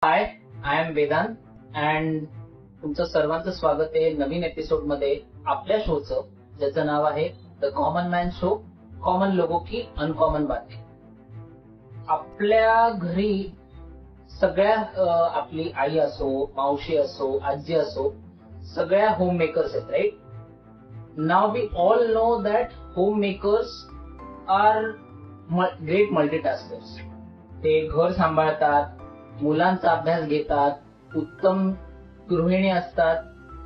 High, I am Vedant and तुमचं सर्वांचं स्वागत आहे नवीन एपिसोड मध्ये आपल्या शोचं, ज्याचं नाव आहे the common man show, common लोगों की अनकॉमन बातें. आपल्या घरी सगळ्या आपली आई असो, मावशी असो, आजी असो, सगळ्या होम मेकर्स आहेत, right? Now we all know that home makers are great multitaskers. ते घर सांभाळतात, मुलांचा अभ्यास घेतात, उत्तम गृहिणी असतात,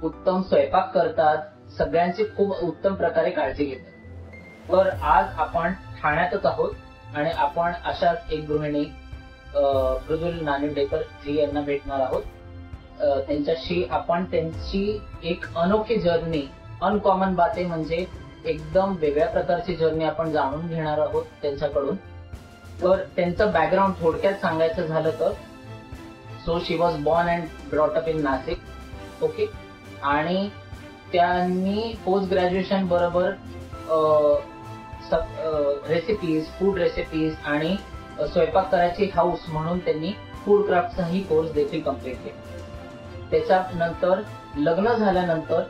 उत्तम स्वयंपाक करतात, सगळ्यांची खूप उत्तम प्रकारे काळजी घेतात. तर आज आपण ठाण्यातच आहोत आणि आपण अशाच एक गृहिणी मृदुल नानिवडेकर जी यांना भेटणार आहोत. त्यांच्याशी आपण त्यांची एक अनोखी जर्नी, अनकॉमन बाते म्हणजे एकदम वेगळ्या प्रकारची जर्नी आपण जाणून घेणार आहोत त्यांच्याकडून. तर त्यांचं बॅकग्राऊंड थोडक्यात सांगायचं झालं तर, so she was born and brought up in Nashik, okay. आणि त्यांनी पोस्ट ग्रॅज्युएशन बरोबर रेसिपीज, फूड रेसिपीज आणि स्वयंपाक करायची हाऊस म्हणून त्यांनी फूड क्राफ्टचाही कोर्स देखील कम्प्लीट केला. त्याच्यानंतर लग्न झाल्यानंतर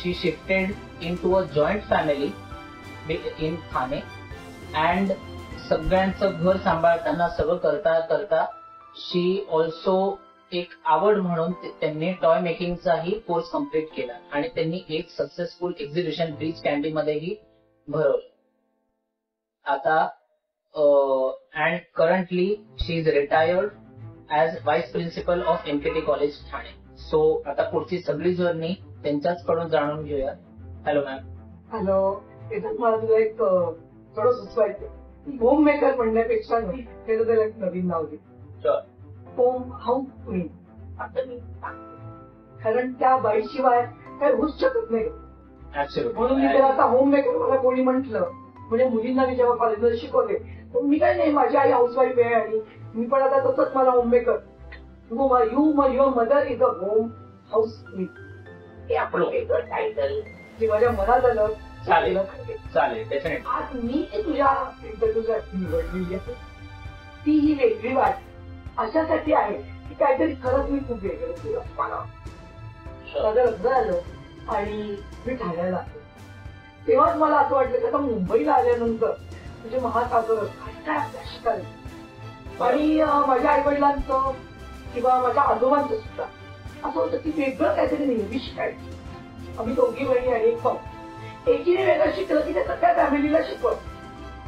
she shifted into a joint family in Thane and सगळ्यांचं घर सांभाळताना सगळं करता करता शी ऑल्सो एक आवड म्हणून त्यांनी टॉय मेकिंगचाही कोर्स कम्प्लीट केला आणि त्यांनी एक सक्सेसफुल एक्झिबिशन ब्रिज कॅन्डी मध्येही भरवलं. आता and currently she is retired as vice principal of MKT college Thane. So आता पुढची सगळी जर्नी त्यांच्याच कडून जाणून घेऊया. Hello ma'am. हॅलो. त्याच्यात मला तुला एक थोडं सुचवायचं. होम मेकर म्हणण्यापेक्षा नाही, त्याचं त्याला एक नवीन नाव दे. Home house queen. आता मी कारण त्या बाईशिवाय काही होऊच शकत नाही. म्हणून मी त्याला आता होम मेकर मला कोणी म्हटलं, म्हणजे मुलींना मी जेव्हा कॉलेजमध्ये शिकवते तर मी काय नाही, माझी आई हाऊसवाईफ आहे आणि मी पण आता तसंच मला home maker. Your mother is a home house queen. हे आपलं वेगळं टायटल जे माझ्या मनात आलं. चालेल चालेल. आज मी तुझ्या इंटरव्ह्यूसाठी निवडलेली आहे. ती ही वेगळी वाट अशासाठी आहे की काहीतरी खरंच मी खूप वेगळं केलं. मला माझं लग्न झालं आणि मी ठाण्याला आलो, तेव्हाच मला असं वाटलं की आता मुंबईला आल्यानंतर म्हणजे महासागर काय आपल्या शिकायचं. आणि माझ्या आई वडिलांचं किंवा माझ्या आजोबांचं सुद्धा असं होतं की वेगळं काहीतरी नेहमी शिकायचं. आम्ही दोघी बहिणी आणि एक भाऊ. एकीने वेगळं शिकलं की ते सगळ्या फॅमिलीला शिकवत.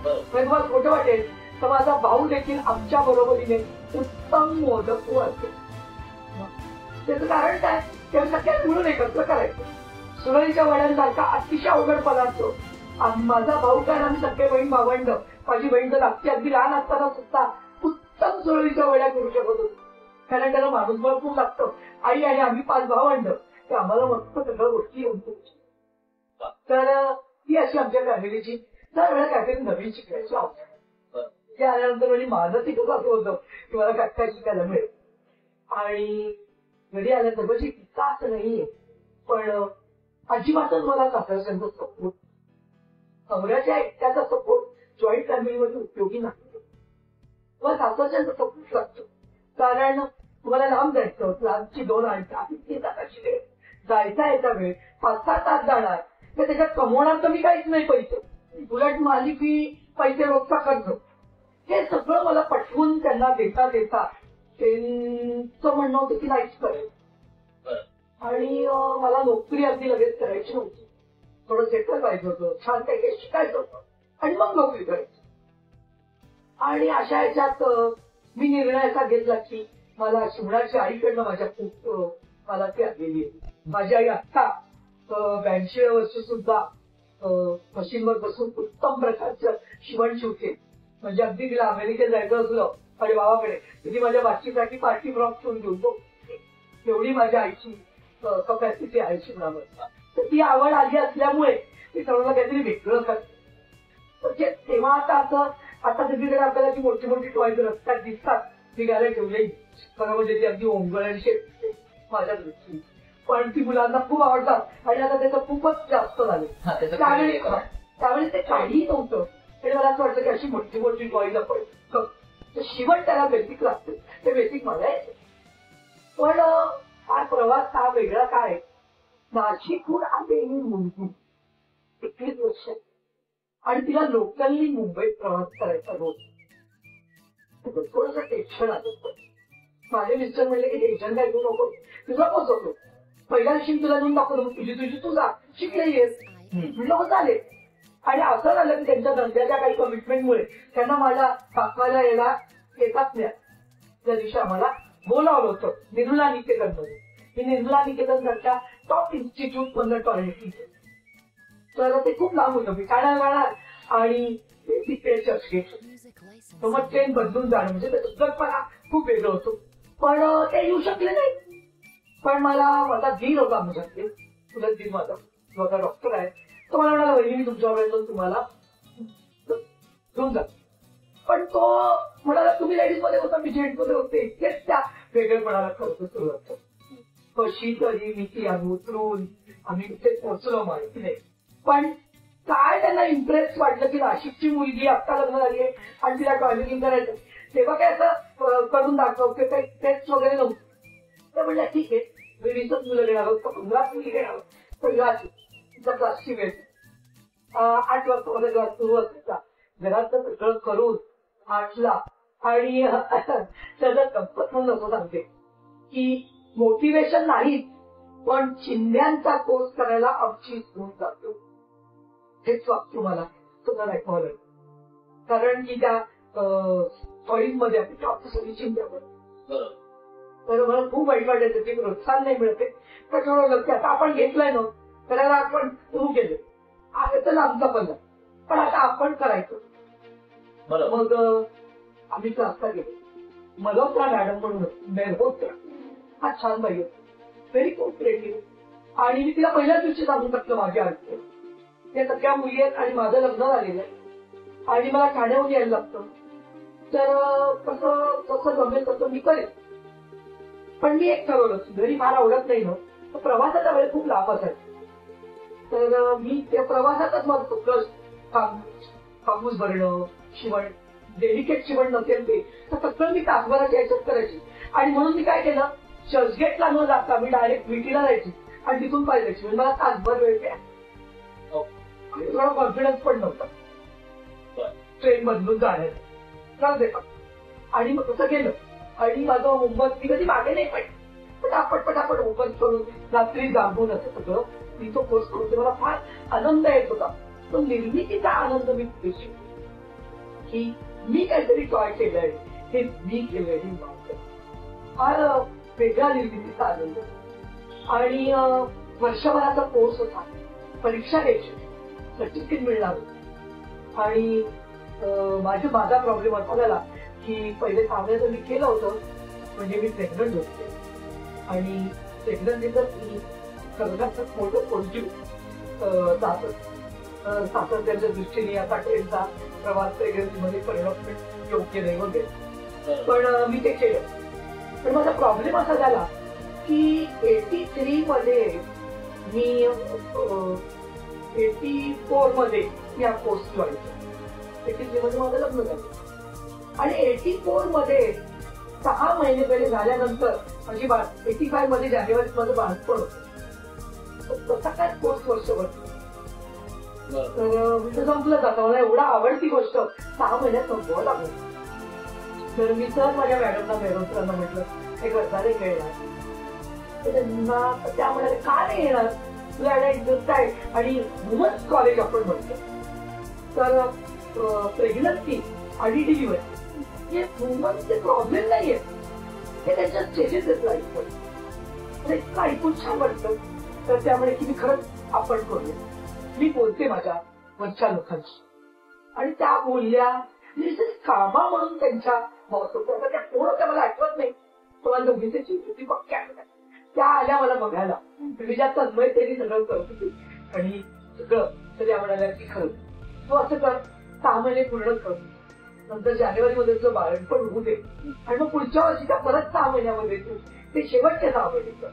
तुम्हाला खोटं वाटेल तर माझा भाऊ देखील आमच्या बरोबरीने उत्तम मोदक असतो. त्याचं कारण काय, ते सगळ्यात मिळून एकत्र करायचं. सुरळीच्या वड्यांसारखा अतिशय अवघड पदार्थ माझा भाऊ काय, आम्ही सगळे बहीण भावंड, माझी बहीण तर लागते अगदी लहान असताना सुद्धा उत्तम सुरळीच्या वड्या करू शकत होतो. कारण त्याला माणूस बळ खूप लागतं. आई आणि आम्ही 5 भावंड, ते आम्हाला मस्त सगळ्या गोष्टी येऊन. तर ती अशी आमच्या फॅमिलीची दरवेळेला काहीतरी नवीन शिकायची आवड. ते आल्यानंतर म्हणजे माझं तिथं असं होतं की मला काय काय शिकायला मिळेल. आणि घरी आल्यानंतर म्हणजे तितका असं नाहीये, पण अजिबातच मला सासरच्यांचा सपोर्ट, नवऱ्याच्या एकट्याचा सपोर्ट जॉईंट फॅमिलीमध्ये उपयोगी नाही. मला सासरच्यांचा सपोर्ट लागतो. कारण तुम्हाला लांब जायचं, लांबची 2 आणि 3 तासाची वेळ, जायचा यायचा वेळ 5-6 तास जाणार, तर त्याच्यात कमवणार तर मी काहीच नाही पैसे, उलट माझी फी पैसे रोजचा खर्च. हे सगळं मला पटवून त्यांना देता देता त्यांचं म्हणणं होतं की नाहीच करेल. आणि मला नोकरी अगदी लगेच करायची नव्हती. थोडं सेटल व्हायचं होतं, छान काही काही शिकायचं होतं आणि मग नोकरी करायची. आणि अशा याच्यात मी निर्णय असा घेतला की मला शिवणाची आईकडनं माझ्या खूप मला ती आलेली आहे. माझी आई आत्ता 82 वर्ष सुद्धा मशीनवर बसून उत्तम प्रकारचं शिवण शिवते. म्हणजे अगदी तिला अमेरिकेत जायचं असलं आणि बाबाकडे तिथे माझ्या बाकीसाठी पार्टी फ्रॉक शिवून घेऊन, एवढी माझ्या आईची कपॅसिटी आहे शिवणावर. तर ती आवड आली असल्यामुळे ती सर्वांना काहीतरी वेगळं करते. म्हणजे तेव्हा आता असं आता सगळीकडे आपल्याला ती मोठी मोठी टॉयज रस्त्यात दिसतात, ती घायला ठेवली खरं म्हणजे ती अगदी ओंगळ आणि शेप माझ्या दृष्टीने, पण ती मुलांना खूप आवडतात आणि आता त्याचं खूपच जास्त झालं. त्यावेळी ते काहीही नव्हतं. आणि मला असं वाटतं की अशी मोठी मोठी टॉयज आपण शिवण त्याला बेसिक लागते, ते बेसिक मला येते. पण हा प्रवास हा वेगळा काय, नाशिकहून आलेली मुलगी 21 वर्ष आणि तिला लोकलनी मुंबईत प्रवास करायचा रोज. थोडंसं टेन्शन आलं. माझे मिस्टर म्हणले की टेन्शन काय घेऊ नको, तुझा पोचवतो, पहिल्या दिवशी तुला नेऊन दाखवतो, तुझी तू जा, शिकले येस म्हणलं हो चालेल. आणि असं झालं की त्यांच्या धंद्याच्या काही कमिटमेंटमुळे त्यांना मला दाखवायला येतात नाही. त्या दिवशी आम्हाला बोलावलं होतं निर्मला निकेतन मध्ये. मी निर्मला निकेतन सारख्या टॉप इन्स्टिट्यूट मधलं टॉयलेट टीचर. तर ते खूप लांब होतं, मी जाणार आणि तिकडे चर्चगेट. तर मग ट्रेन बदलून जाणं म्हणजे मला खूप वेगळं होतं. पण ते येऊ शकले नाही. पण मला माझा दीर होता आमच्याकडे, तुला दीर माझा डॉक्टर आहे. तो मला म्हणाला वहिनी मी तुमच्याकडे जाऊन तुम्हाला घेऊन जा. पण तो म्हणाला तुम्ही लेडीज मध्ये होता, मी जेंट्स मध्ये होते. इतकेच त्या वेगळेपणाला खर्च सुरुवात. कशी तरी मी ती आम्ही उतरून आम्ही तिथे पोहोचलो माहिती नाही. पण काय त्यांना इम्प्रेस वाटलं की नाशिकची मुलगी आत्ता लग्न झाली आहे आणि तिला टॉयलेटिंग करायचं. तेव्हा काय असं करून दाखव की काही टेस्ट वगैरे नव्हतं. ते म्हणलं ठीक आहे, 20च मुलं घेणार आहोत का 15 मुली घेणार आहोत. पहिला क्लासची वेळ 8 वाजता मध्ये क्लास सुरू असायचा. घरात सगळं करून 8ला. आणि त्याचं गंमत म्हणून असं सांगते की मोटिवेशन नाही, पण चिंध्यांचा कोर्स करायला आमची स्कूल जातो. हेच वाक्य मला सुद्धा ऐकवलं. कारण की त्या टॉईजमध्ये आपली सगळी चिंध्यावर. तर मला खूप वाईट वाटायचं की प्रोत्साहन नाही मिळते. तर ठरवलं की आता आपण घेतलंय ना, करायला आपण सुरू केलं. आहे तर आमचा पल्ला, पण आता आपण करायचं. मग आम्ही क्लासला गेलो. मल्होत्रा मॅडम म्हणून मेहरोत्रा, हा छान बाई होती, व्हेरी कोऑपरेटिव्ह. आणि मी तिला पहिल्याच दिवशी सांगून टाकलं माझ्या आयुष्यात त्या सगळ्या मुली आहेत आणि माझं लग्न झालेलं आहे आणि मला ठाण्याहून यायला लागतं. तर कसं जमेल तसं मी करेन. पण मी एक ठरवलं, घरी फार आवडत नाही ना, तर प्रवासाचा वेळ खूप लांब असायचा. तर मी त्या प्रवासातच मग फोकस कापूस भरणं, शिवण, डेलिकेट शिवण नसेल ते तर सगळं मी तासभराची याच्यात करायची. आणि म्हणून मी काय केलं, चर्चगेटला न जाता मी डायरेक्ट विटीला जायची आणि तिथून पाहिजे जायची. म्हणजे मला तासभर वेळ द्या. थोडा कॉन्फिडन्स पण नव्हता ट्रेन बदलून जाण्याचा. आणि मग तसं गेलं आणि माझं मुंबईत मी कधी मागे नाही पटापट मुंबईत करून रात्री जागून असं सगळं मी तो कोर्स करून मला फार आनंद येत होता. तो निर्मितीचा आनंद मी शिकलो की मी काहीतरी टॉय केलंय, हे मी केलंय. फार वेगळा निर्मितीचा आनंद. आणि वर्षभराचा कोर्स होता, परीक्षा द्यायची, सर्टिफिकेट मिळणार. आणि माझा प्रॉब्लेम असा झाला की पहिले 6 महिन्याचं मी केलं होतं, म्हणजे मी प्रेग्नंट होते. आणि प्रेग्नन्सीचं कर्जाचं मोठं पॉझिटिव्ह सातत्याच्या दृष्टीने आता ट्रेनचा प्रवास प्रेग्नन्सीमध्ये करणं योग्य नाही वगैरे. पण मी ते केलं. पण माझा प्रॉब्लेम असा झाला की 83 मध्ये मी 84 मध्ये मी हा कोर्स जॉईन केला. 83 मध्ये माझं लग्न झालं. आणि 84 मध्ये 6 महिने पहिले झाल्यानंतर माझी 85 मध्ये जानेवारीत माझं बाळपण होतं. तसा काय कोर्स वर्षभर तर मी संपलं जातं. मला एवढा आवडती गोष्ट 6 महिन्यात संपवावं लागलं. तर मी तर माझ्या मॅडमना मेहरोत्रांना म्हटलं हे गरजाने खेळणार. त्या म्हणाले का नाही येणार, तुला याला इंटरेस्ट आहे. आणि वुमन्स कॉलेज आपण म्हणतो. तर प्रेग्नन्सी आणि डिलिव्हरी हे वुमन्सचे प्रॉब्लेम नाहीये, हे त्यांच्या स्टेजेस आहेत लाईफमध्ये. इतकं ऐकून छान वाटतं. तर त्यामुळे की मी खरंच आपण करूया. मी बोलते माझ्या वरच्या लोकांशी आणि त्या बोलल्या कामा म्हणून त्यांच्या महत्व त्या कोण त्या मला आठवत नाही. तुम्हाला दोघींची चिंती पक्क्या त्या आल्या मला बघायला. मी ज्या तन्मयतेने सगळं करत होती आणि सगळं तर त्या म्हणाल्या की खरं तू असं कर, 6 महिने पूर्ण कर, नंतर जानेवारीमध्ये तुझं बाळणपण होऊ दे आणि मग पुढच्या वर्षीच्या परत 6 महिन्यामध्ये तू ते शेवटचे 6 महिने कर.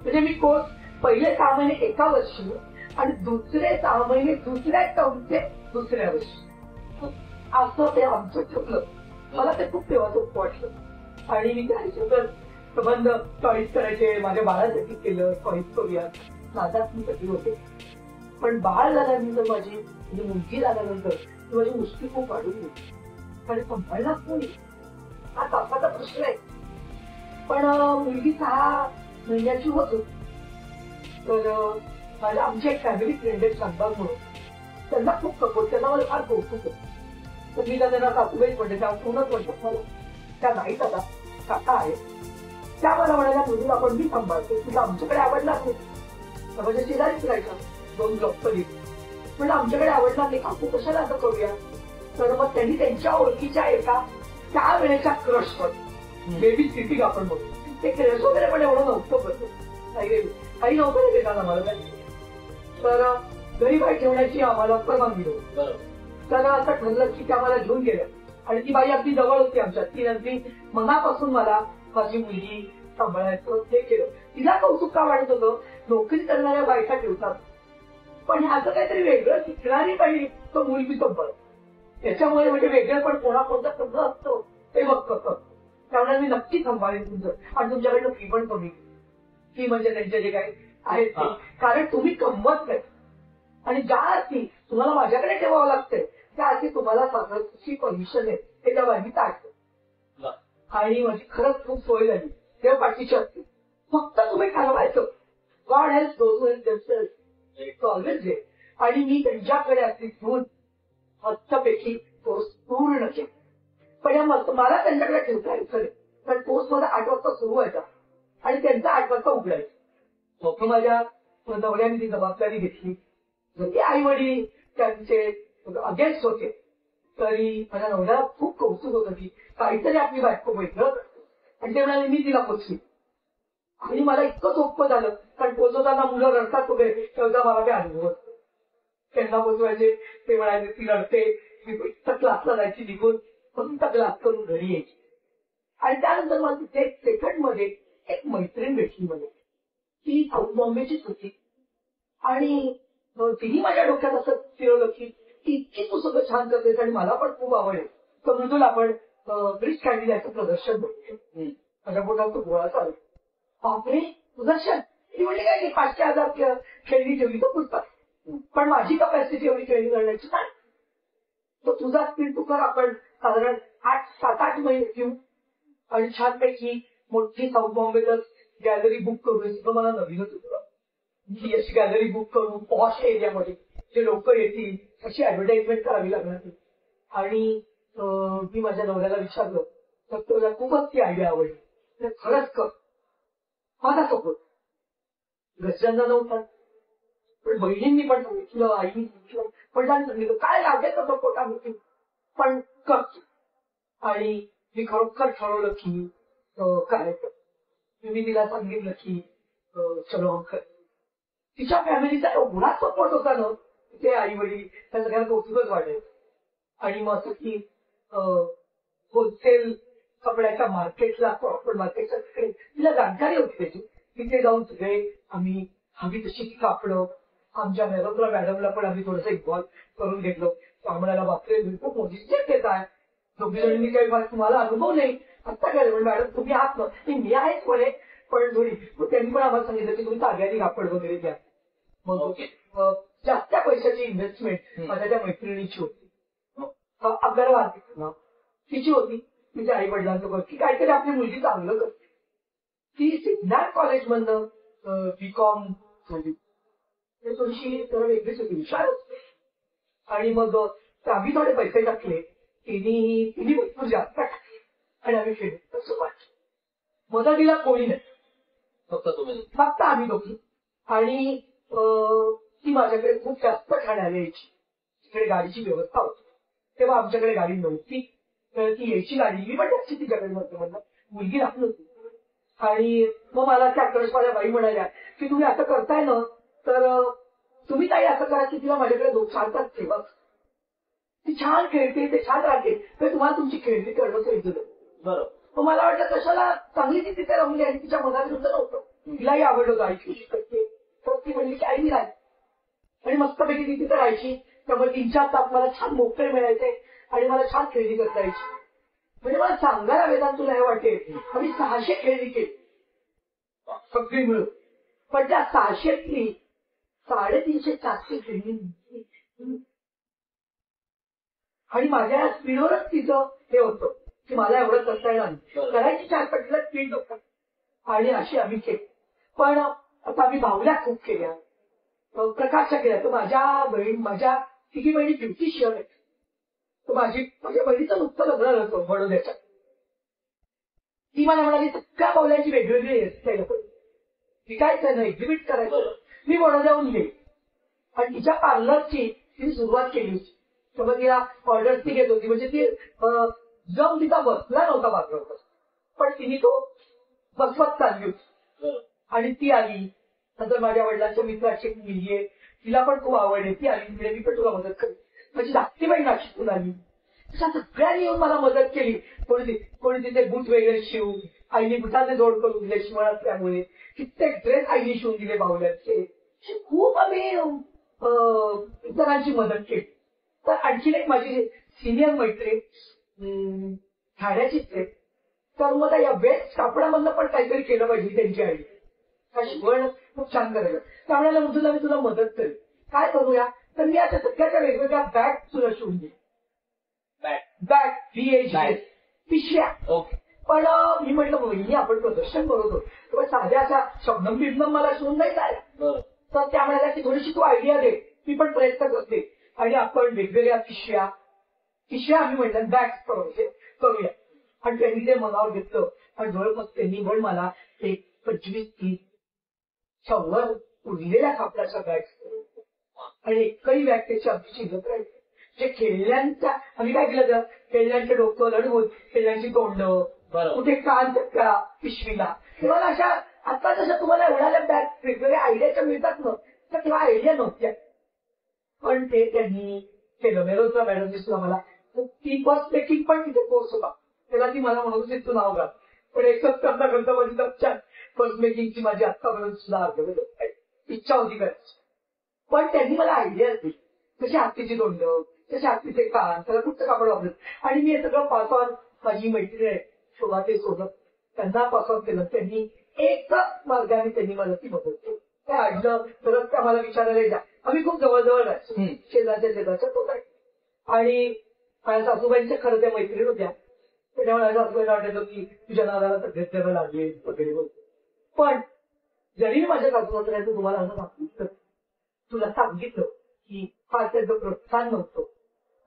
म्हणजे मी कोर्स पहिले 6 महिने एका वर्षी आणि दुसरे 6 महिने दुसऱ्या टर्मचे दुसऱ्या वर्षी, असं ते आमचं ठरलं. मला ते खूप तेव्हा सोपं वाटलं. आणि मी त्या हिशोबात संबंध चॉईस करायचे. माझ्या बाळासाठी केलं, चॉईस करूया, नादात मी कधी होते. पण बाळ झाल्यानंतर माझी मुलगी झाल्यानंतर माझी मुश्किल खूप वाढून गेली. आणि संभाळणार कोणी हा तापाचा प्रश्न आहे. पण मुलगी 6 महिन्याची होत होती. तर माझ्या आमची एक फॅमिली फ्रेंड आहे शानबाग म्हणून, त्यांना खूप सपोर्ट, त्यांना मला फार कौतुक आहे. तर मी त्यांना सासूबाईच म्हणते, त्या पूर्णच म्हणतात मला, त्या नाहीत आता काका आहे. त्या मला म्हणाल्या मुलीला आपण मी सांभाळते, तुला आमच्याकडे आवडणार नाही. माझ्या शेजारीच राहायचा 2 ब्लॉक पलीत. म्हणजे आमच्याकडे आवडणार नाही, काकू कशाला असं करूया. तर मग त्यांनी त्यांच्या ओळखीच्या एका त्यावेळेच्या क्रशवर बेबी सिटिंग आपण म्हणतो, ते क्रश वगैरे पण एवढं नव्हतं करतो, काही नव्हतं देतात आम्हाला त्यांनी. तर घरी बाई ठेवण्याची आम्हाला परवानगी नव्हती. तर असं ठरलं की त्या मला घेऊन गेल्या. आणि ती बाई अगदी जवळ होती आमच्या. ती अगदी मनापासून मला माझी मुलगी सांभाळायचं हे केलं. तिला कौतुक का वाटत होतं, नोकरी करणाऱ्या बायका ठेवतात, पण ह्याचं काहीतरी वेगळं शिकणारी बाई तो मुलगी सांभाळ. त्याच्यामुळे म्हणजे वेगळं पण कोणाकोणतं कसं असतं ते बघतं. त्यामुळे मी नक्की सांभाळेन तुमचं. आणि तुमच्याकडनं फी पण कमी, फी म्हणजे त्यांचे जे काही आहेत ते, कारण तुम्ही कमवत नाही. आणि ज्या अर्थी तुम्हाला माझ्याकडे ठेवावं लागतंय त्या अर्थी तुम्हाला सासरची परमिशन आहे ते त्या बाई टाळतं. आणि माझी खरंच खूप सोय झाली. तेव्हा पाठीची असते, फक्त तुम्ही ठरवायचं. God help those who help themselves always day. आणि मी त्यांच्याकडे अगदी घेऊन मस्तपैकी कोर्स पूर्ण केला. पण मला त्यांच्याकडे ठेवता यायचं, कारण कोर्स माझा 8 वाजता सुरू व्हायचा आणि त्यांचा 8 वाजता उघडायचं. माझ्या नवऱ्याने ती जबाबदारी घेतली. जरी आई वडील त्यांचे अगेन्स्ट होते तरी माझ्या नवऱ्याला खूप कौतुक होतं की काहीतरी आपली बायको वेगळं. आणि ते म्हणाले मी तिला पोचली. आणि मला इतकं सोपं झालं, कारण पोचवताना मुलं रडतात वगैरे, तेव्हा मला काही अनुभव असतो. त्यांना पोचवायचे, ते म्हणायचे ती रडते, मी क्लासला जायची निघून, फक्त क्लास करून घरी यायची. आणि त्यानंतर मला तिथे सेकंड मध्ये एक मैत्रीण भेटली मला. ती साऊथ बॉम्बेचीच होती. आणि तिने माझ्या डोक्यात असं फिरवलं की ती इतकी पुस्तकं छान करते आणि मला पण खूप आवडेल, तर मृदुल आपण ब्रिज कॅन्डिडेटचं प्रदर्शन बघतो. माझ्या पोटात तो गोळा चालू. बापरे प्रदर्शन, ती म्हणजे काय की 500,000 खेळणी ठेवली तर पुस्तक, पण माझी कपॅसिटी एवढी खेळणी करण्याची नाही. तर तुझा स्पीड तू कर, आपण साधारण 7-8 महिने घेऊ आणि छानपैकी मोठी साऊथ बॉम्बेतच गॅलरी बुक करू. मला नवीनच होतं की अशी गॅलरी बुक करू पॉश एरियामध्ये, जे लोक येतील अशी ऍडव्हर्टाइजमेंट करावी लागणार. आणि मी माझ्या नवऱ्याला विचारलं तर तुला खूपच ती आयडिया आवडली, तर खरंच कर, माझा सपोर्ट. घरच्यांना नव्हता, पण बहिणींनी पण सांगितलं, आईनी सांगितलं, वडिलांनी सांगितलं, काय लागायचं सपोर्ट आम्ही पण करतो. आणि मी खरोखर ठरवलं की काय, मी तिला सांगितलं की चलो कर. तिच्या फॅमिलीचा एवढा सपोर्ट होता ना, ते आई वडील त्या सगळ्यांना कौतुकच वाटेल. आणि मग असं की होलसेल कपड्याच्या मार्केटला, कॉर्पोरेट मार्केटच्या तिकडे तिला जाणकारी होती त्याची. तिथे जाऊन सगळे आम्ही हवी तशी ती कापडं, आमच्या मेरोद्रा मॅडमला पण आम्ही थोडंसं इन्व्हॉल्व करून घेतलं. आम्हाला बापरे खूप मोठी स्टेप येत आहे. दोघी जणींनी काही तुम्हाला अनुभव नाही, आत्ता काय मॅडम तुम्ही आहात ना, मी आहेच म्हणे, पण थोडी. मग त्यांनी पण आम्हाला सांगितलं की तुम्ही ताग्याने कापड वगैरे घ्या. मग जास्त पैशाची इन्व्हेस्टमेंट माझ्या त्या मैत्रिणीची होती. अगरवाल तिची होती, तिच्या आई वडिलांसोबत की काहीतरी आपली मुलगी चांगलं करते. ती सिद्धार्थ कॉलेजमधनं बीकॉम झाली. थोडीशी तर वेगळीच होती, हुशार होती. आणि मग आम्ही थोडे पैसे टाकले, तिने भरपूर जास्त टाकले आणि आम्ही फिरतो सुरुवात. मदतीला कोणी नाही, फक्त आम्ही दोघी. आणि ती माझ्याकडे खूप जास्त ठाण्याला यायची. तिकडे गाडीची व्यवस्था होती, तेव्हा आमच्याकडे गाडी नव्हती, तर ती यायची गाडी, मी पण त्याची तिच्याकडे म्हणलं मुलगी राहत नव्हती. आणि मग मला त्या माझ्या बाई म्हणाल्या की तुम्ही असं करताय ना, तर तुम्ही काही असं करा की तिला माझ्याकडे 2-4 तास ठेवा. ती छान खेळते, ते छान राहते, तर तुम्हाला तुमची खेळणी करणं सोयीचं. बरोबर. मग मला वाटलं कशाला, चांगली ती तिथे रमली आणि तिच्या मनात होतं नव्हतं, तिलाही आवडलं होतं आई खुशी करते. तर ती म्हणली की आई मी राहील. आणि मस्तपैकी ती तिथे राहायची. त्यामुळे 3-4 तास मला छान मोकळे मिळायचे आणि मला छान खेळणी करता यायची. म्हणजे मला सांगायला वेदांत तुला हे वाटेल, आम्ही 600 खेळणी केली. सगळी मिळून. पण त्या 600तली 350-400 ट्रेनिंग आणि माझ्या स्पीडवरच तिचं हे होतं की मला एवढं करता येणार नाही. करायची 4 पटीला स्पीड होता आणि अशी आम्ही केली. पण आता आम्ही भावल्या खूप केल्या, प्रकारच्या केल्या. तर माझ्या तिघी बहिणी ब्युटिशियन आहेत. तर माझ्या बहिणीचं नुकतं लग्न झालं बडोद्याच्या. ती मला म्हणाली सगळ्या पावलांची वेगवेगळी हेअरस्टाईल विकायचं ना, एक्झिबिट करायचं. मी बडोद्याहून गेली आणि तिच्या पार्लरची तिने सुरुवात केली होती. तेव्हा तिला ऑर्डर्स ती घेत होती. म्हणजे ती जम तिचा बसला नव्हता पार्लरवर, पण तिने तो बसवत चालली होती. आणि ती आली. नंतर माझ्या वडिलांच्या मित्राची मुलगी आहे, तिला पण खूप आवड आहे. ती आली, तिकडे मी पण तुला मदत करेन. माझी धाकटी बहीण नाशिकून आली. तशा सगळ्यांनी येऊन मला मदत केली. कोणी तिथे बूट वगैरे शिवून, आईने बुटाचे जोड करून दिले शिवणात. त्यामुळे कित्येक ड्रेस आईने शिवून दिले बाहुल्यांचे. खूप आम्ही इतरांची मदत केली. तर आणखीन एक माझी सिनियर मैत्रीण ठाण्याचीच आहे. तर मला या वेस्ट कापडामधनं पण काहीतरी केलं पाहिजे त्यांची आई. शिवण खूप छान करायचं. त्यावेळेला म्हणतो मी तुला मदत करेन. काय करूया? तर मी आता सगळ्याच्या वेगवेगळ्या बॅग तुला शिवून दिली. बॅग पिशव्या. पण मी म्हटलं बहिणी आपण प्रदर्शन करत होतो, तेव्हा साध्या अशा शब्दम बिबनम मला शिवून नाही झाल्या. तर त्यामुळे की थोडीशी तू आयडिया दे, मी पण प्रयत्न करते. आणि आपण वेगवेगळ्या पिशव्या आम्ही म्हटलं बॅग्स करूया. आणि त्यांनी ते मनावर घेतलं आणि जवळपास त्यांनी पण मला एक 25-30-100 उरलेल्या कापडाच्या बॅग्स आणि एकही बॅग त्याची आमची शिल्लक राहिली. जे खेळल्यांच्या आम्ही काय केलं तर खेळल्यांचे डोकं लढवून खेळल्यांची तोंड, कुठे कान त्या पिशवीला. तेव्हा अशा आता जशा तुम्हाला एवढ्या बॅग वेगवेगळ्या आयडियाच्या मिळतात ना, तर तेव्हा आयडिया नव्हत्या. पण ते त्यांनी केलं. मेरोजला मॅडम दिसला मला. ती फर्स्ट मेकिंग पण तिथे कोर्स होता. तेव्हा ती मला म्हणून तू नाव घाल. पण एकच करता करता माझी लक्षात फर्स्ट मेकिंगची माझी आत्तापर्यंत सुद्धा इच्छा होती करायची. पण त्यांनी मला आयडिया दिली. तशी हत्तीची तोंड, तसे हत्तीचे कान, त्याला कुठचं कापड वापरत. आणि मी हे सगळं पासऑन माझी मैत्रीण आहे शोभा ते सोबत त्यांना पासऑन केलं. त्यांनी एकच मार्गाने त्यांनी मला ती मदत केली. काय आडलं तरच त्या मला विचारायला द्या. आम्ही खूप जवळजवळ राहायचो, शेजारच्या तो काय. आणि माझ्या सासूबाईंच्या खरं त्या मैत्रीण होत्या. त्याच्यामुळे माझ्या सासूबाईला वाटायचं की तुझ्या नावाला तब्येत द्यावं लागेल वगैरे वगैरे. पण जरी माझ्या सासूबाईंचं तुम्हाला असं तुला सांगितलं की फार त्यांचं प्रोत्साहन नव्हतं,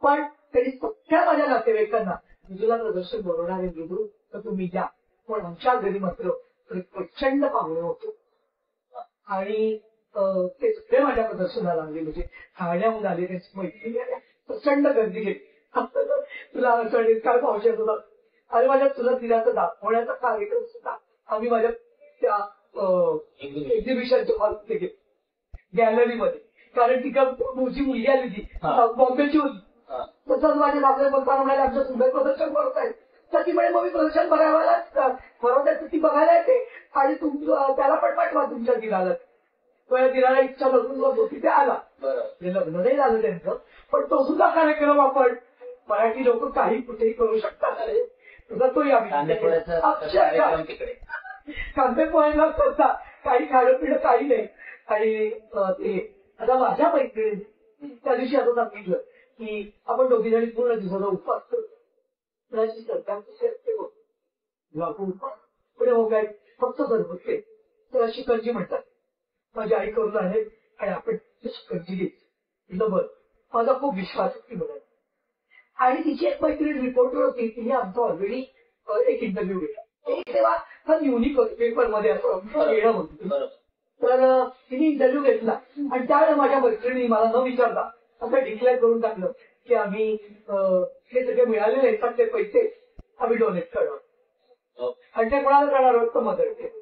पण तरी सगळ्या माझ्या नातेवाईकांना मी तुला प्रदर्शन बनवणार आहे विदू तर तुम्ही द्या. पण आमच्या घरी मात्र प्रचंड पाहुणे होते आणि ते सगळे माझ्या प्रदर्शनाला आले. म्हणजे ठाण्याहून आले, त्यांची मैत्रिणी आल्या, प्रचंड गर्दी घेतली. तुला असं काय पावसात होता आणि माझ्या तुला दिलाचं दाखवण्याचा कार्यक्रम सुद्धा आम्ही माझ्या त्या एक्झिबिशनच्या हॉलमध्ये घेतला, गॅलरीमध्ये. कारण तिकडे मोठी मुलगी आली होती, बॉम्बेची होती. तसंच माझे दाखले बोलताना म्हणाले आमचं सुंदर प्रदर्शन करत आहे. तर ती म्हणे मग मी प्रदर्शन बघायला बरोबर ती बघायला येते आणि त्याला पण पाठवा तुमच्या दिराला. दिराला इच्छा नसून तो तिथे आला. लग्न नाही झालं त्यांचं, पण तो सुद्धा कार्यक्रम आपण मराठी लोक काही कुठेही करू शकतात. तुझा तोही आम्ही कांदे पोहायला करता काही खाणं पिणं काही नाही. आणि ते आता माझ्या मैत्रिणी त्या दिवशी असं सांगितलं की आपण दोघी जणी पूर्ण दिवसाचा उपवास करतो. पुढे हो काय फक्त घरगुती त्याला शिकंजी म्हणतात. माझी आई करून आले आणि आपण शिकंजी घेतली. बरं माझा खूप विश्वास होती म्हणाल. आणि तिची एक मैत्रीण रिपोर्टर होती, तिने आमचा ऑलरेडी एक इंटरव्ह्यू घेतला. तेव्हा हा युनिक पेपरमध्ये असं येणं होतं. तर तिने इंटरव्ह्यू घेतला आणि त्यावेळेला माझ्या मैत्रिणी मला न विचारता असं डिक्लेअर करून टाकलं की आम्ही हे सगळे मिळालेले आहेत ते पैसे आम्ही डोनेट करणार. आणि ते कोणाला करणार होतं मदर टेरेसा.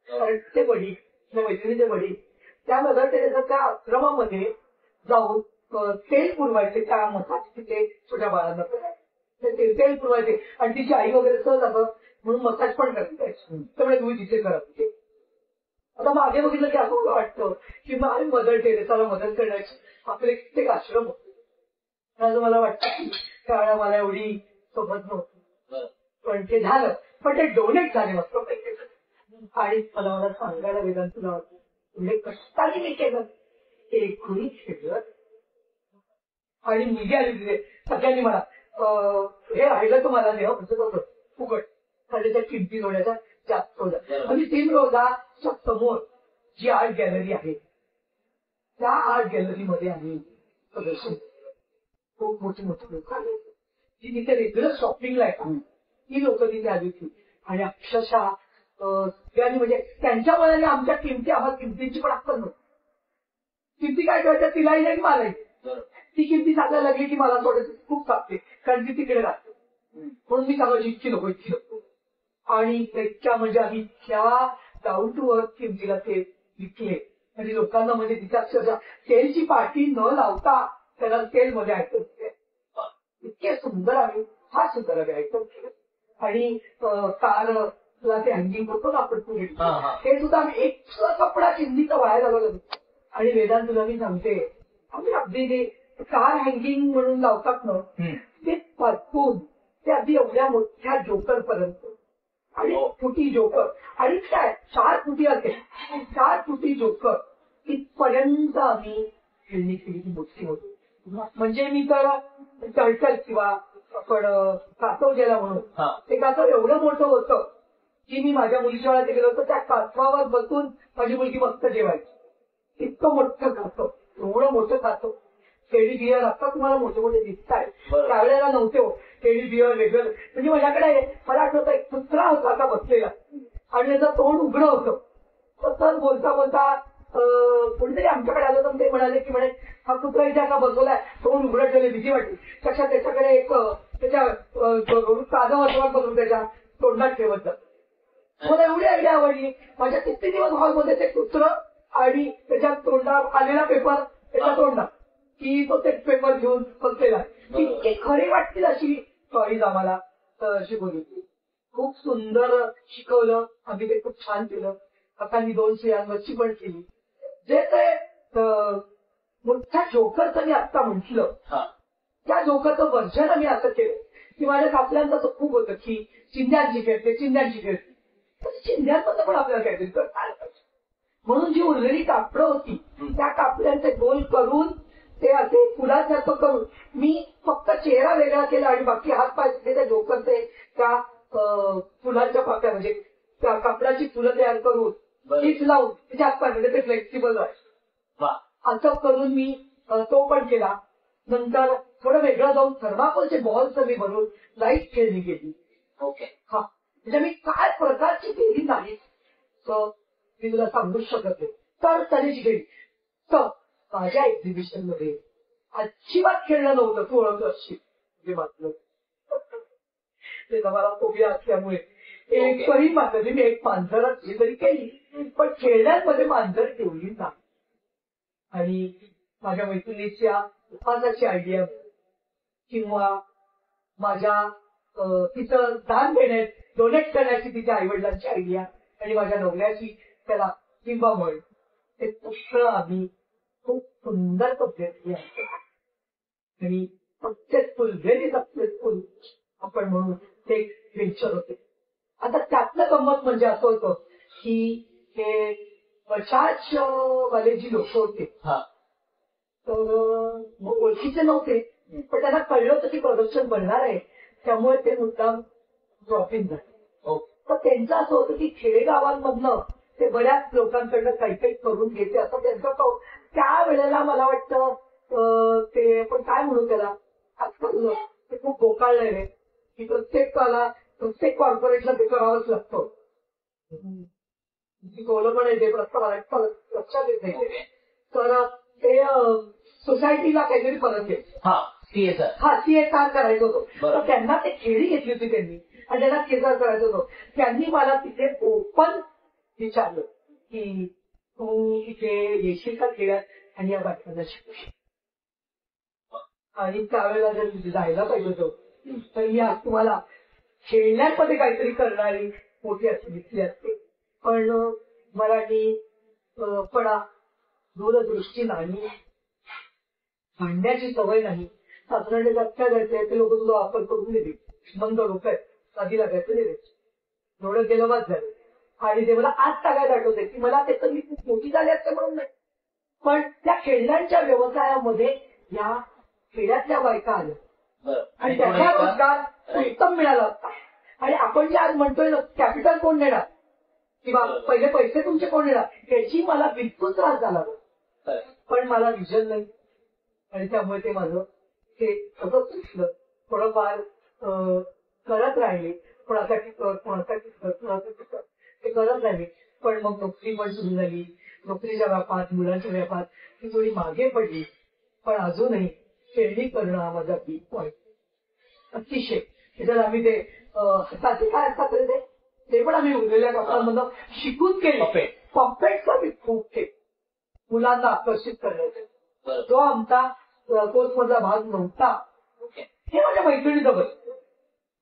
कारण ते वडील मैत्रिणीचे वडील त्या मदर टेरेसाच्या आश्रमामध्ये जाऊन तेल पुरवायचे त्या मसाज तिथे छोट्या बाळांना तेल पुरवायचे आणि तिची आई वगैरे सहज असं म्हणून मसाज पण करायची. त्यामुळे तुम्ही तिथे करा. आता मागे बघितलं की असं वाटतं की मदर टेरेसाला मदत करण्याची आपले कित्येक आश्रम होते. असं मला वाटतं की त्यावेळेला मला एवढी सोबत नव्हती, पण ते झालं. पण ते डोनेट झाले मस्त पैकी. आणि मला सांगायला वेदांत तुला म्हणजे कष्टाने मी केलं एकही खेळत आणि मुलगी आली तिथे सगळ्यांनी मला हे राहिलं तर मला देव म्हणजे फुकट त्याच्या किमती जोड्याचा जास्त होता. म्हणजे 3 रोजाच्या समोर जी आर्ट गॅलरी आहे त्या आर्ट गॅलरीमध्ये आम्ही प्रदर्शन खूप मोठी मोठी लोक आले जी तिथे रेग्युलर शॉपिंगला येतात ती लोक तिथे आली होती आणि अक्षरशः त्यांनी म्हणजे त्यांच्या मनाने आमच्या किमती आम्हाला किमतींची पण अक्कल नव्हती. किमती काय करायच्या तिलाही नाही मलाही ती किमती सांगायला लागली की मला थोडं खूप सांगते कारण ती तिकडे राहते म्हणून मी सांगायची इतकी नको आणि त्याच्या म्हणजे आम्ही इतक्या डाऊन टू अर्थ किमतीला ते विकले म्हणजे लोकांना म्हणजे तिच्या अक्षरशः सेलची पार्टी न लावता त्याला सेलमध्ये आयटम केले इतके सुंदर आम्ही फार सुंदर आम्ही आयटम केले आणि कारला ते हँगिंग होतो ना आपण पुढे ते सुद्धा आम्ही एक कपडा चिंधीचा वाया घालवला आणि वेदांत तुला मी सांगते आम्ही अगदी ते कार हँगिंग म्हणून लावतात ना ते परतून ते अगदी एवढ्या मोठ्या जोकर पर्यंत आणि फुटी जोकर आणि काय 4 फुटी असेल 4 फुटी जोकर इथपर्यंत आम्ही खेळणी केली मोठी होती. म्हणजे मी तर टळटल किंवा आपण कासव ज्याला म्हणून ते कासव एवढं मोठं होतं की मी माझ्या मुलीच्या वेळात गेलो होतो त्या कासवावर बसून माझी मुलगी मस्त जेवायची इतकं मोठं कासव एवढं मोठं कासव. टेडी बियर आता तुम्हाला मोठे मोठे दिसत आहेत त्यावेळेला नव्हते हो टेडी बियर वेगळं म्हणजे माझ्याकडे मला आठवतं एक कुत्रा होता आता बसलेला आणि त्याचं तोंड उघडं होतं तर बोलता बोलता कोणीतरी आमच्याकडे आलं तर ते म्हणाले की म्हणे हा कुत्रा इथे आता बसवलाय तोंड उघडं ठेवले भीती वाटली कशा त्याच्याकडे एक त्याच्या ताजा वातावरण बघून त्याच्या तोंडात ठेवत जात मला एवढी आयडिया आवडली. माझ्या किती दिवस हॉलमध्ये ते कुत्रं आणि त्याच्या तोंडात आलेला पेपर त्याच्या तोंडात की तो ते पेपर घेऊन बसलेला इतकी खरी वाटतील अशी स्टोरीज आम्हाला शिकवली खूप सुंदर शिकवलं आम्ही ते खूप छान केलं. काकांनी 2 स्त्रियांवरची पण केली जे ते मोठ्या जोकरचं मी आत्ता म्हटलं त्या जोकरचं वर्जन आम्ही असं केलं की माझ्या कापल्यांचं असं खूप होतं की चिंध्यांची खेळते चिंध्यांमध्ये पण आपल्याला काहीतरी करता आलं पाहिजे म्हणून जी उरलेली कापडं होती त्या कापड्यांचे गोल करून ते असे फुलासारखं करून मी फक्त चेहरा वेगळा केला आणि बाकी हात पाय त्या जोकरचे त्या फुलांच्या पाकळ्या म्हणजे त्या कापडाची फुलं तयार करून हीच लावून त्याच्या हात पाय म्हणजे ते फ्लेक्सिबल व्हायचं असं करून मी तो पण केला. नंतर थोडं वेगळं जाऊन थर्माकोलचे बॉल्स मी बनवून लाईट खेळली गेली. ओके हा म्हणजे मी काय प्रकारची केली नाही तर मी तुला सांगूच शकत नाही तर तरीची केली. तर माझ्या एक्झिबिशन मध्ये अजिबात खेळलं नव्हतं तू ओळखलं असशील म्हणजे म्हटलं ते मला फोबिया असल्यामुळे एकही मात्र मी एक मांजर तरी केली पण खेळण्यामध्ये मांजर ठेवली नाही. आणि माझ्या मैत्रिणीच्या उपासाची आयडिया किंवा माझ्या तिचं दान देण्यात डोनेट करण्याची तिच्या आईवडिलांची आयडिया आणि माझ्या नवऱ्याची त्याला किंबामुळे ते पुष्कळ आम्ही खूप सुंदर पद्धती आहे आणि सक्सेसफुल व्हेरी सक्सेसफुल आपण म्हणून ते वेंचर होते. आता त्यातलं गंमत म्हणजे असं होतं की हे बजाज वाले जी लोक होते तर ओळखीचे नव्हते पण त्यांना कळलं होतं की प्रोडक्शन बनणार आहे त्यामुळे ते मुद्दाम ड्रॉपिंग झाले. तर त्यांचं असं होतं की खेडेगावांमधनं ते बऱ्याच लोकांकडनं काही काही करून घेते असं त्यांचं त्यावेळेला मला वाटतं ते पण काय म्हणू त्याला आजकाल ते खूप गोकाळलेले की प्रत्येक कॉर्पोरेटला ते करावंच लागतं. कोलं पण येते प्रस्ताव लक्षात येत नाही तर ते सोसायटीला काहीतरी परत येत सीएसआर करायचं होतं तर त्यांना ते खेळी घेतली होती त्यांनी आणि त्यांना सीएसआर करायचं होतं. त्यांनी मला तिथे ओपन विचारलं की तू इथे येशील का खेळात आणि या बातम्यांना शिकवशील आणि त्यावेळेला जर जायला पाहिजे होतं तर मी आज तुम्हाला खेळण्यामध्ये काहीतरी करणारी मोठी अशी दिसली असते पण मराठी पडा दूरदृष्टी नाही भांडण्याची सवय नाही साधारण लक्षात द्यायचे ते लोक तुला वापर करून दिली बंद लोक आहेत आधी लागायचं नाही एवढं केलं बाद झालं आणि ते मला आज सगळ्यात आठवते की मला त्याचं मी खूप मोठी झाली असते म्हणून नाही, पण त्या खेळण्यांच्या व्यवसायामध्ये या खेड्यातल्या बायका आल्या आणि त्याचा रोजगार उत्तम मिळाला असता. आणि आपण जे आज म्हणतोय ना कॅपिटल कोण देणार किंवा पहिले पैसे तुमचे कोण देणार, त्याची मला बिलकुल त्रास झाला. पण मला विजन नाही आणि त्यामुळे ते माझं ते सतत सुचलं. थोडंफार करत राहिले, कोणासाठी कर कोणासाठी कर कोणासाठी कर ते करत राहिले. पण मग नोकरी पण सुरू झाली, नोकरीच्या व्यापात मुलांच्या व्यापात ती थोडी मागे पडली. पण अजूनही खेळणी करणं हा माझा बिग पॉईंट अतिशय. त्याच्यात आम्ही ते हाताचे काय असतात ते पण आम्ही उरलेल्या कपड्यांमधून शिकून केले. पपेटचा मी खूप केले मुलांना आकर्षित करण्याचा. जो आमचा कोर्समधला भाग नव्हता हे माझ्या मैत्रिणीचं बस.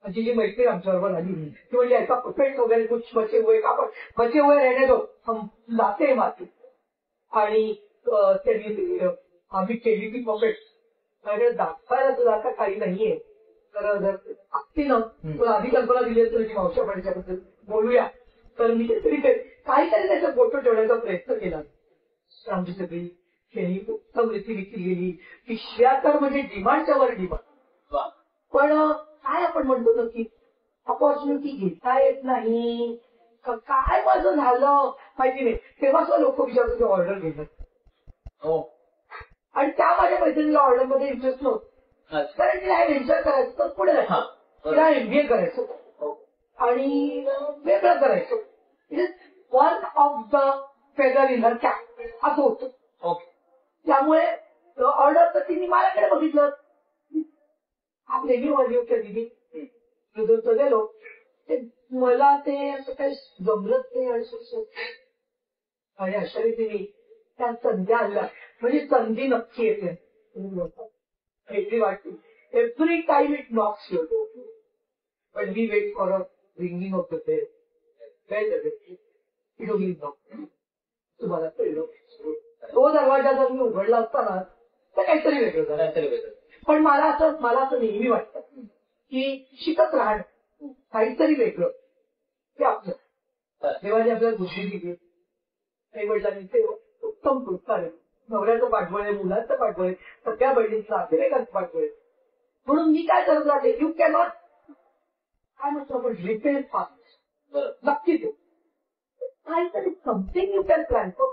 माझी जी मैत्रीण आमच्याबरोबर आली ती म्हणजे ऐका पपेट वगैरे कुछ बचे हुए का पण बचे हुए रहने दो हम लाते माती. आणि त्यांनी आम्ही केली ती पपेट दाखवायला सुद्धा आता काही नाहीये. तर जर असती ना तुला आधी कल्पना दिली असेल तुझी मावशा पाण्याच्याबद्दल बोलूया तर मी काहीतरी त्याचा फोटो ठेवण्याचा प्रयत्न केला. आमची सगळी खेळी उत्तम रीती विकली गेली. पिशव्या तर म्हणजे डिमांडच्या वर डिमांड. पण काय आपण म्हणतो ना की अपॉर्च्युनिटी घेता येत नाही काय माझं झालं माहिती नाही. तेव्हा सुद्धा लोक विचारतो ऑर्डर घेतात आणि त्या माझ्या मैत्रिणीला ऑर्डर मध्ये इंटरेस्ट नव्हतं कारण तिला व्हेंचर करायचं तर पुढे जायचं, तिला MBA करायचं आणि वेगळं करायचं. It is one of the feather in her cap असं होतं. त्यामुळे ऑर्डर तर तिने माझ्याकडे बघितलं. आपले मी माझी होत्या दिदी गेलो ते मला ते असं काही जमलंच नाही आणि अशा रीतीने त्या संध्या आल्या. म्हणजे संधी नक्की येते वेगळी वाटते. Every time it knocks your door but we wait for a ringing of the bell. It only knock. तुम्हाला कळलं तो दरवाजा जर मी उघडला असताना तर काहीतरी वेगळं झालं. पण मला असं नेहमी वाटतं की शिकत राहणं काहीतरी वेगळं ते आपलं देवाने आपल्याला बुद्धी दिली. आई वडिलांनी ते उत्तम प्रोत्साहन आहे. नवऱ्याचं पाठबळ आहे, मुलांचं पाठबळ आहे, सगळ्या बहिणींचं नातेवाईकांचं पाठबळ आहे. म्हणून मी काय करत राहते यू कॅनॉट काय म्हणतो आपण रिपेअर फास्ट नक्की ते काहीतरी something you can plan for.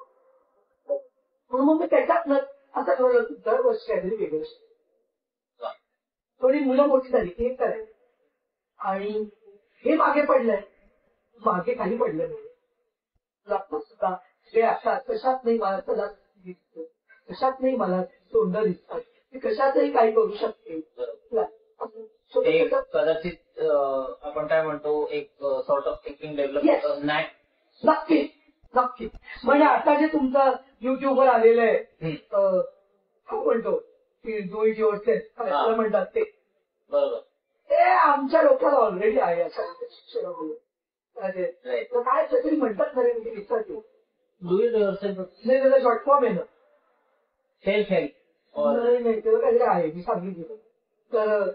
म्हणून मग मी त्याच्यात असं ठरवलं की दरवर्षी काहीतरी वेगळं. थोडी मुलं मोठी झाली की हे करायचं आणि हे मागे पडलंय मागे काही पडलं नाही. लागतं सुद्धा ते अशा कशात नाही मला त्याला दिसतं, कशात नाही मला तोंड दिसतात, मी कशातही काही करू शकते. कदाचित आपण काय म्हणतो एक सॉर्ट ऑफ थिंकिंग डेव्हलप नाही. नक्की नक्की. म्हणजे आता जे तुमचं युट्यूबवर आलेलं आहे काय म्हणतो की डू इट युअरसेल्फ म्हणतात ते बरोबर ते आमच्या डोक्याला ऑलरेडी आहे. अशा शिक्षण काय तरी म्हणतात खरे म्हणजे विचारते डू इट युअरसेल्फ नाही त्याचा शॉर्ट फॉर्म आहे ना सेल्फ हेल्प नाही त्याला काहीतरी आहे मी सांगितलं. तर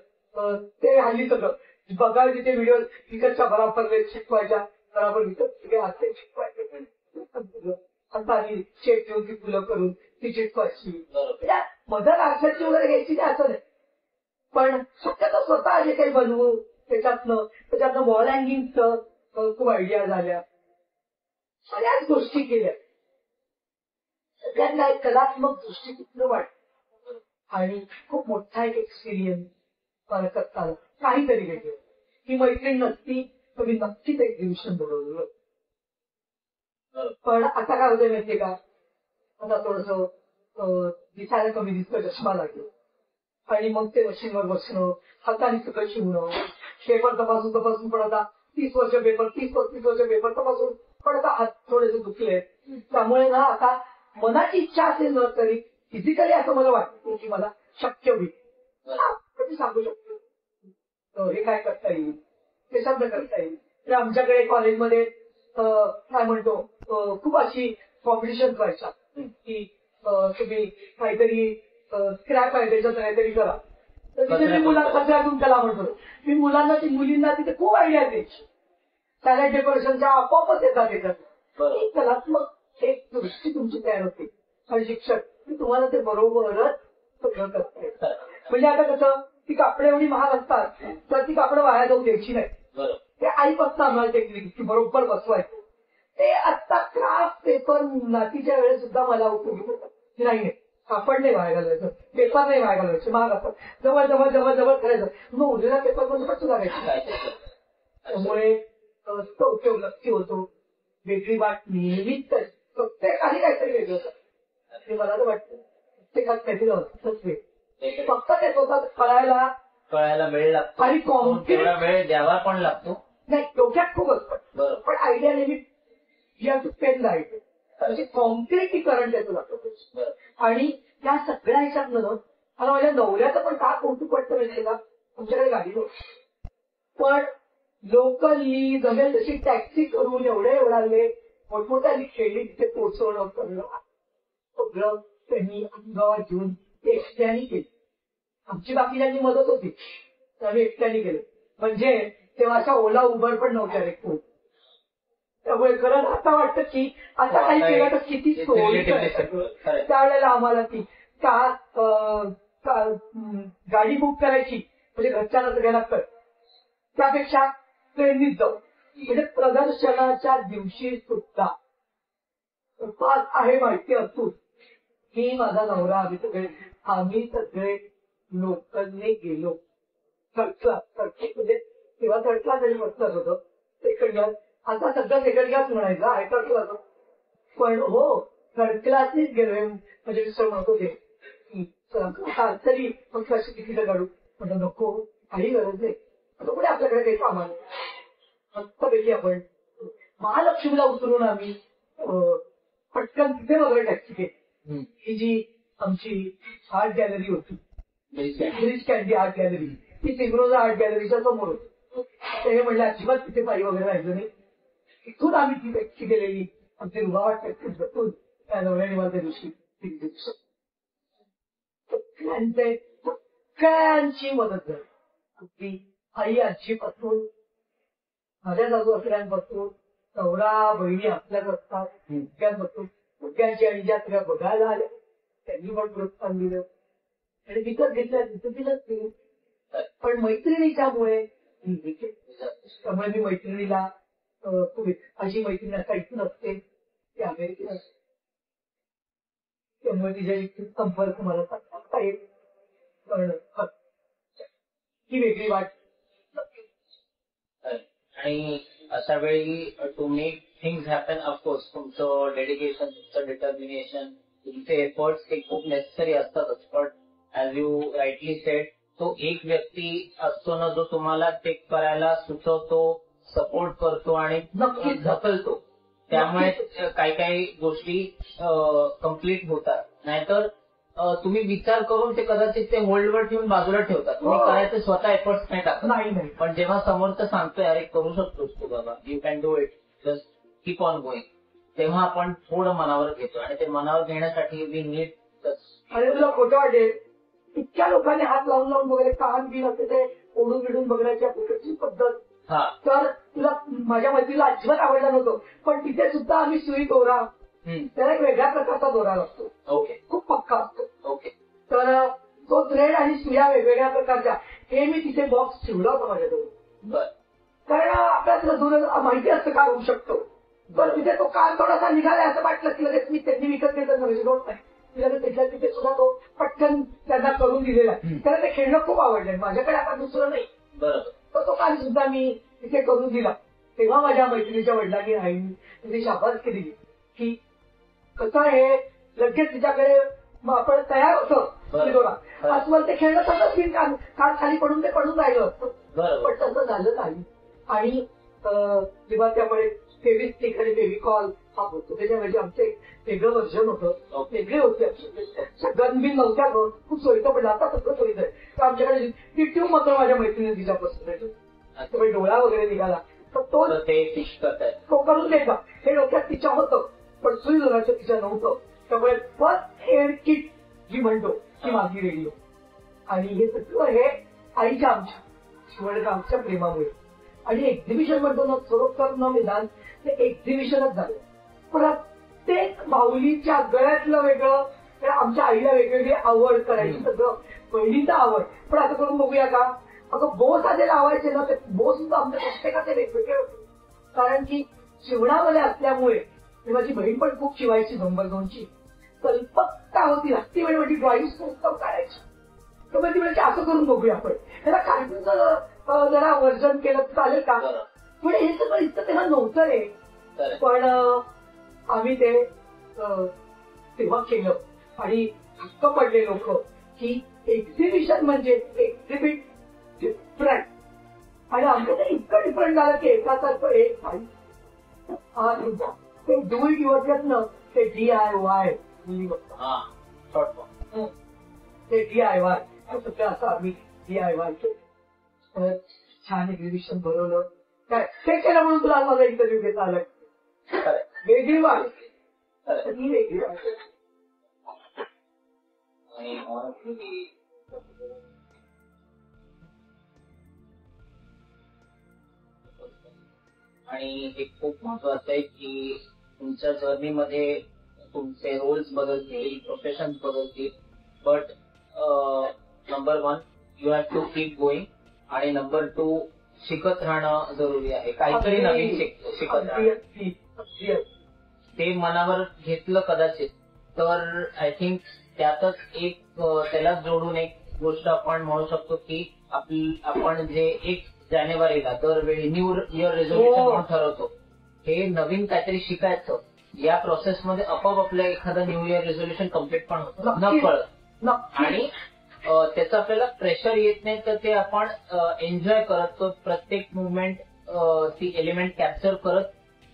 ते हल्ली सगळं बघा तिथे व्हिडिओ तिकडच्या बराबर शिकवायच्या बराबर तिथे हाते शिकवायचे आता शेत घेऊन ती फुलं करून ती शिकवायची मदत आरशाची वगैरे घ्यायची नाही असं नाही. पण शक्यतो स्वतः जे काही बनवू त्याच्यातनं वॉल हँगिंगचं खूप आयडिया झाल्या. सगळ्याच गोष्टी केल्या. सगळ्यांना एक कलात्मक दृष्टिकोन वाटतं आणि खूप मोठा एक एक्सपिरियन्स मला करता आला. काहीतरी वेगळं. ही मैत्रीण नसती तर मी नक्कीच एक्झिबिशन बनवलं. पण आता काय होतं माहितीये का आता थोडस दिसायला कमी दिसतं चष्मा लागेल आणि मग ते मशीनवर बसणं हाताने सगळं शिवणं पेपर तपासून पण आता 30 वर्ष पेपर 30-35 वर्ष पेपर तपासून पण आता हात थोडेसे दुखले. त्यामुळे ना आता मनाची इच्छा असेल ना तरी फिजिकली असं मला वाटतं की मला शक्य होईल कधी सांगू शकतो हे काय करता येईल ते शब्द करता येईल. तर आमच्याकडे कॉलेजमध्ये काय म्हणतो खूप अशी कॉम्पिटिशन व्हायच्या की तुम्ही काहीतरी स्क्रॅप आहे त्याच्यात काहीतरी करा. तर तिथे मी मुलांना कचरा कला म्हणतो मी मुलांना मुलींना तिथे खूप आयडिया द्यायची सॅलेड डेकोरेशनच्या आपोआपच येतात एकत्र. बरोबर. एक कलात्मक एक दृष्टी तुमची तयार होते आणि शिक्षक तुम्हाला ते बरोबरच सगळं करते. म्हणजे आता कसं ती कापडे एवढी महाग असतात तर ती कापडं वाया जाऊ द्यायची नाही. बरोबर. ते आईपासून आम्हाला टेक्निक की बरोबर बसवायचं. ते आता क्राफ्ट पेपर नातीच्या वेळेस सुद्धा मला उपयोगी होतं की नाही कापड नाही वाया घालायचं, पेपर नाही वाया घालायचं, महाग असतात जवळ जवळ जवळ जवळ करायचं मग उरलेला पेपर पण कच्चं लागायचं. त्यामुळे तो उपयोग नक्की होतो. वेगळी वाट नेहमीच प्रत्येकाने काहीतरी वेगळं होतं हे मला तर वाटतं. प्रत्येकात काहीतरी असतंच वेळ फक्त ते स्वतः कळायला वेळ लागतो आणि तेवढा वेळ द्यावा पण लागतो. नाही डोक्यात खूप असतं पण आयडिया नेहमी पेन जायचं म्हणजे कॉन्क्रिटीकरण त्याचं लागतं. आणि त्या सगळ्या ह्याच्यातनं मला माझ्या नवऱ्याचं पण का कौतुक वाटतं माहितीये का आमच्याकडे गाडी नव्हती पण लोकली जमेल तशी टॅक्सी करून एवढे मोठमोठ्या खेळली तिथे पोहोचवणं करणं सगळं त्यांनी अंगावर घेऊन एकट्याने केलं. आमची बाकीच्यांनी मदत होती तर आम्ही एकट्याने केलं. म्हणजे तेव्हा अशा ओला उबर पण नव्हत्या रे खूप. त्यामुळे खरंच आता वाटतं की आता काही केलं तर किती सोयी त्यावेळेला आम्हाला ती गाडी बुक करायची म्हणजे घरच्यांना सगळ्यांना कळ त्यापेक्षा ट्रेननीच जाऊ. म्हणजे प्रदर्शनाच्या दिवशी सुद्धा उपास आहे माहिती असून मी माझा नवरा आम्ही सगळे लोकलने गेलो. म्हणजे तेव्हा थर्ड क्लास आणि फर्स्ट क्लास होतं सेकंड क्लास आता सध्या सेकंड क्लास म्हणायचा आहे थर्ड क्लास पण हो थर्ड क्लासनीच गेलोय. म्हणजे मिस्टर म्हणत होते तरी मग अशी तिकीट काढू म्हटलं नको काही गरज नाही पुढे आपल्याकडे काही सामान मस्तपैकी आपण महालक्ष्मीला उतरून आम्ही पटकन तिथे वगैरे टॅक्सी केली. ही जी आमची आर्ट गॅलरी होती ब्रिज कॅन्डी आर्ट गॅलरी ती सिग्रोजा आर्ट गॅलरीच्या समोर होती. ते म्हणलं अजिबात तिथे पायी वगैरे राहिलं नाही. इथून आम्ही ती टॅक्सी केलेली आमची रुबावाट टॅक्सी बसून त्या नवऱ्याने मला त्या दिवशी सगळ्यांची मदत झाली. अगदी आई आजीपासून माझ्या सासू असल्यापासून नवरा बहिणी आपल्याच असतात मुलग्यांपासून मुलग्यांची आई ज्या सगळ्या बघायला आल्या त्यांनी पण प्रोत्साहन दिलं आणि विकत घेतल्या तिथं दिलंच नाही. पण मैत्रिणीच्यामुळे त्यामुळे मी मैत्रिणीला अशी मैत्रिणी आता इथून असते ती अमेरिकेत असते त्यामुळे तिच्या संपर्क मला साधता येईल. पण ही वेगळी वाट. आणि अशा वेळी to make things happen of course तुमचं डेडिकेशन तुमचं डिटर्मिनेशन तुमचे एफर्ट्स हे खूप नेसेसरी असतातच. पण ऍज यू राईटली सेड तो एक व्यक्ती असतो ना जो तुम्हाला ते करायला सुचवतो सपोर्ट करतो आणि नक्कीच ढकलतो. त्यामुळे काही गोष्टी कम्प्लीट होतात. नाहीतर तुम्ही विचार करून ते कदाचित ते होल्डवर ठेवून बाजूला ठेवतात. तुम्ही करायचे स्वतः एफर्ट्स नाही टाकत नाही. पण जेव्हा समोरचं सांगतोय अरे करू शकतोस तू बाबा you can do it just keep on going तेव्हा आपण थोडं मनावर घेतो आणि ते मनावर घेण्यासाठी वी नीड. अरे तुला खोटं वाटेल इतक्या लोकांनी हात लावून लावून वगैरे कान बिन असते ते ओढून बिडून बघण्याची आपली पद्धत तर तुला माझ्या मैत्रीला अजिबात आवडला नव्हतं. पण तिथे सुद्धा आम्ही सुई दोरा त्याला एक वेगळ्या प्रकारचा दोरा लागतो. ओके. खूप पक्का असतो. ओके. तर तो थ्रेड आणि सुया वेगवेगळ्या प्रकारच्या हे मी तिथे बॉक्स ठेवला होता माझ्याजवळ. बरं. कारण आपल्याला दूर माहिती असतं काय होऊ शकतो. तर तिथे तो कान थोडासा निघालाय असं वाटलं की लगेच मी त्यांनी विकत घेतलं म्हणजे नोट नाही तिथल्या तिथे सुद्धा तो पटकन त्यांना करून दिलेला आहे. त्याला ते खेळणं खूप आवडलंय. माझ्याकडे आता दुसरं नाही. बरोबर. तर तो कान सुद्धा मी तिथे करून दिला. तेव्हा माझ्या मैत्रिणीच्या वडिलांनी आईनी तिथे शाबासकी दिली की कसं आहे लगेच तिच्याकडे आपण तयार होतं आजवर ते खेळणं तसंच कान खाली पडून ते पडून राहिलं असतं. पण तसं झालं नाही. आणि जेव्हा त्यामुळे फेविस्टिक आणि फेविकॉल हा होतो त्याच्यामध्ये आमचं एक वेगळं वर्जन होतं. वेगळे होते गनबिन नव्हत्या खूप सोयीचं पडलं. आता सगळं सोयीचं आहे. तर आमच्याकडे ती ट्यूब मात्र माझ्या मैत्रिणी तिच्यापासून डोळा वगैरे निघाला तर तो करून द्यायचा हे डोक्यात तिच्या होतं पण सुई दोराचं तिच्या नव्हतं. त्यामुळे फर्स्ट एड किट जी म्हणतो ती माझी रेडिओ. आणि हे सगळं हे आईच्या आमच्या शिवणकामच्या प्रेमामुळे आणि एक्झिबिशन म्हणतो ना खरोखर न विधान ते एक्झिबिशनच झालं. प्रत्येक माऊलीच्या गळ्यातलं वेगळं, आमच्या आईला वेगवेगळी आवड करायची, सगळं पहिलीचं आवड. पण असं करून बघूया का, अगं बोस आधी लावायचे ना, ते बोस सुद्धा आमच्या प्रत्येकाचे वेगवेगळे होते. कारण की शिवणामध्ये असल्यामुळे माझी बहीण पण खूप शिवायची, नंबर 2ची कल्पकता होती, लागती वेळ म्हणजे ड्रॉइंग पुस्तक काढायची. तर मग ती म्हणजे असं करून बघूया आपण, त्याला कार्टूनचं जरा वर्जन केलं तर चालेल का. म्हणजे हे सगळं इतकं तेव्हा नव्हतं रे. पण आम्ही ते तेव्हा केलं आणि हक्क पडले लोक की एक्झिबिशन म्हणजे एक्झिबिट डिफरंट. आणि आमचं ते इतकं डिफरंट झालं की एकासारखं एक नाही. ते डू इट युअरसेल्फ ते DIY ते DIY सगळं असं आम्ही DIY केलं. छान एक्झिबिशन भरवलं. काय ते केलं म्हणून तुला माझा इंटरव्ह्यू घेता आला. वेगळी वाट ही वेगळी वाट. आणि एक खूप महत्वाचं आहे की तुमच्या जर्नीमध्ये तुमचे रोल्स बदलतील, प्रोफेशन्स बदलतील, but number 1 you have to keep going आणि नंबर 2 शिकत राहणं जरुरी आहे. काहीतरी नवीन शिकत राहणं. ते मनावर घेतलं कदाचित तर आय थिंक त्यातच एक त्याला जोडून एक गोष्ट आपण म्हणू शकतो की आपण जे 1 जानेवारीला दरवेळी न्यू इयर रेझोल्युशन म्हणून ठरवतो, हे नवीन काहीतरी शिकायचं. या प्रोसेसमध्ये आपोआप आपलं एखादं न्यू इयर रेझोल्युशन कम्प्लीट पण होतं न कळत. आणि त्याचं आपल्याला प्रेशर येत नाही, तर ते आपण एन्जॉय करत तो प्रत्येक मुवमेंट ती एलिमेंट कॅप्चर करत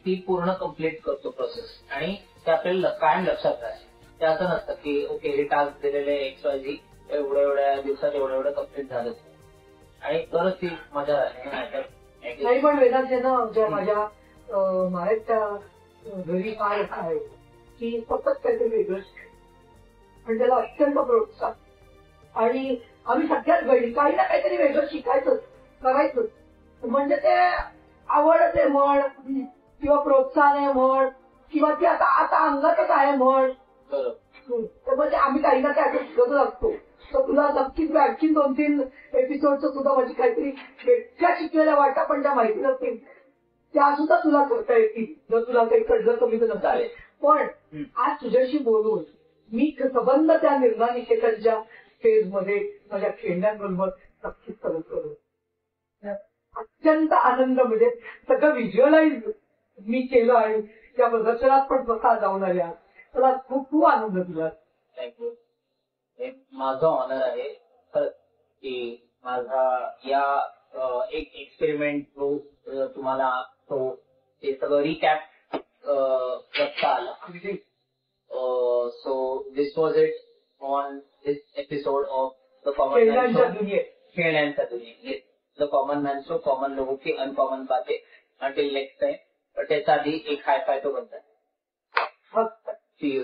ती पूर्ण कम्प्लीट करतो प्रोसेस. आणि ते आपल्याला कायम लक्षात राहते. ते असं नसतं की ओके हे टास्क दिलेले XYZ एवढ्या दिवसात एवढं कम्प्लीट झालं आणि तरच ती मजा आहे. नाही पण वेदांत ना माझ्या माहेरच्या घरी फार आहे की सतत काहीतरी वेगळं पण त्याला अत्यंत प्रोत्साहन. आणि आम्ही सगळ्यात घरी काही ना काहीतरी वेगळं शिकायचं करायचं. म्हणजे ते आवडच आहे म्हण किंवा प्रोत्साहन आहे म्हण किंवा ते आता अंगातच आहे म्हण. तर म्हणजे आम्ही काही ना काही शिकत असतो. तर तुला नक्कीच आणखीन 2-3 एपिसोडचं सुद्धा माझी काहीतरी वेगळ्या शिकलेल्या वाटा पण त्या माहिती नसतील त्या सुद्धा तुला करता येतील जर तुला काही कळलं कमी तर चालेल. पण आज तुझ्याशी बोलून मी संबंध त्या निर्माणिकेच्या फेज मध्ये माझ्या खेळण्यांबरोबर नक्कीच करत करू. अत्यंत आनंद म्हणजे सगळं व्हिज्युअलाइज मी केलं आणि त्या प्रदर्शनात पण स्वतः जाऊन आल्या. मला खूप खूप आनंद दिला. थँक्यू. माझं ऑनर आहे खरंच की माझा या एक एक्सपेरिमेंट तुम्हाला तो ते सगळं रिकॅप करता आला. So this was it on this episode of the common man show. खेळण्यांचा दुनिया, the common man show, common लोगों की अनकॉमन बातें. Until next time. पण त्याच्या आधी एक हाय फाय तो बनतात. See you.